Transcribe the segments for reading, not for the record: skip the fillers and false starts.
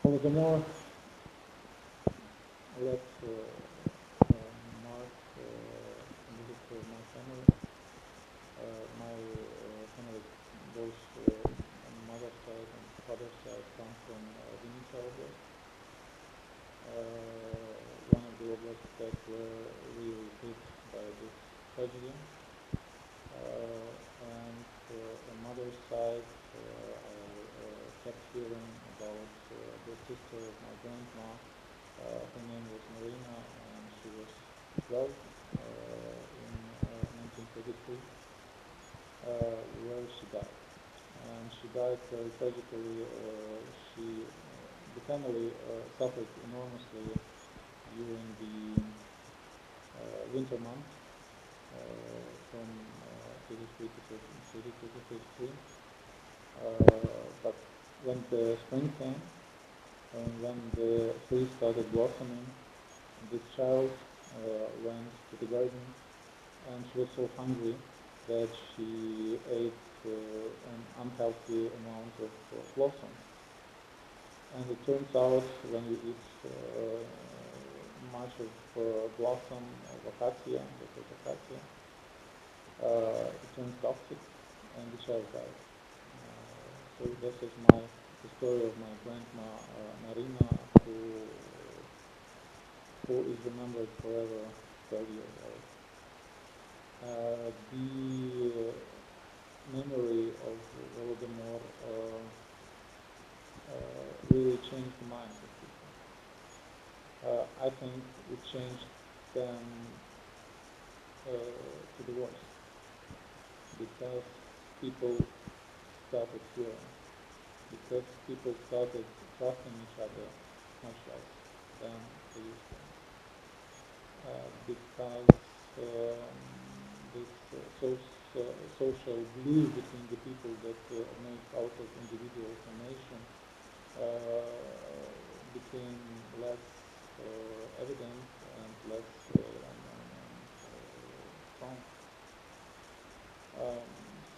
Holodomor left mark visit my family. My family, both on mother's side and father's side, come from Vinnytsia Oblast, one of the oblasts that were really hit by this tragedy. And on mother's side, I kept hearing about the sister of my grandma. Her name was Marina, and she was 12 in 1933, where she died. And she died very tragically. The family suffered enormously during the winter months from 33 to 33. But when the spring came, and when the trees started blossoming, this child went to the garden, and she was so hungry that she ate an unhealthy amount of blossoms. And it turns out when you eat much of blossom of acacia, it turns toxic, and the child died. So this is the story of my grandma Marina, who is remembered forever, 12 years old. The memory of Holodomor really changed the minds of people. I think it changed them to the worse, because people started fearing, because people started trusting each other much less than they used to, because this social glue between the people that make out of individuals a nation became less evident and less strong.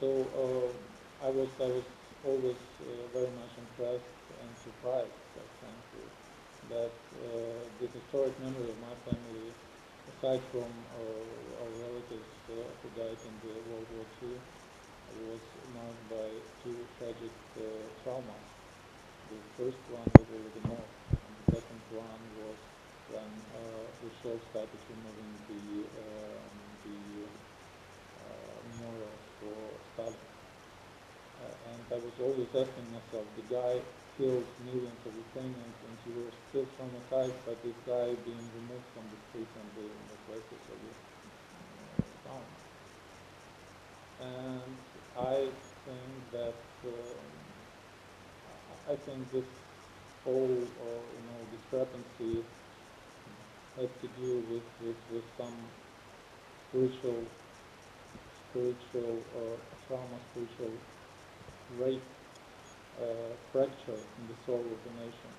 So I was always very much impressed and surprised, quite frankly, that the historic memory of my family, aside from our relatives who died in the World War II, was marked by two tragic traumas. The first one was Holodomor, and the second one was when Khrushchev started removing the memorial for Stalin. And I was always asking myself, the guy killed millions of Ukrainians, and you were still traumatized by this guy being removed from the streets and the places of your town. And I think this whole discrepancy has to do with some spiritual trauma, spiritual rape, fracture in the soul of the nation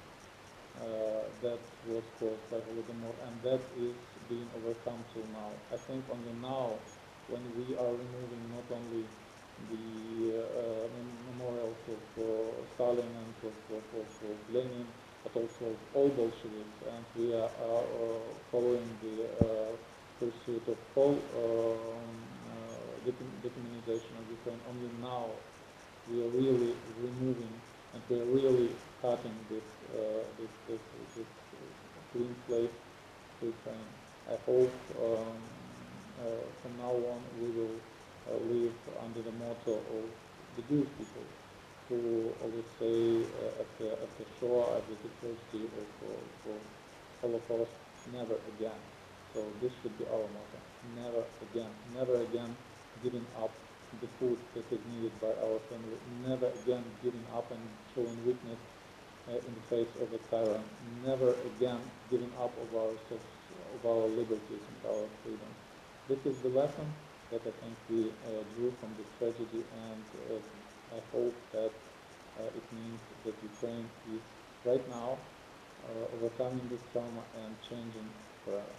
that was caused by Holodomor, and that is being overcome till now. I think only now, when we are removing not only the memorials of Stalin and of Lenin, but also of all Bolsheviks, and we are following the pursuit of all decommunization of Ukraine. Only now we are really removing, and we are really cutting this clean slate to Ukraine. I hope from now on we will live under the motto of the Jewish people, who always say at the Shoah, at the atrocity of Holocaust, never again. So this should be our motto: never again giving up the food that is needed by our family, never again giving up and showing weakness in the face of a tyrant, never again giving up of our liberties and our freedom. This is the lesson that I think we drew from this tragedy, and I hope that it means that Ukraine is right now overcoming this trauma and changing forever.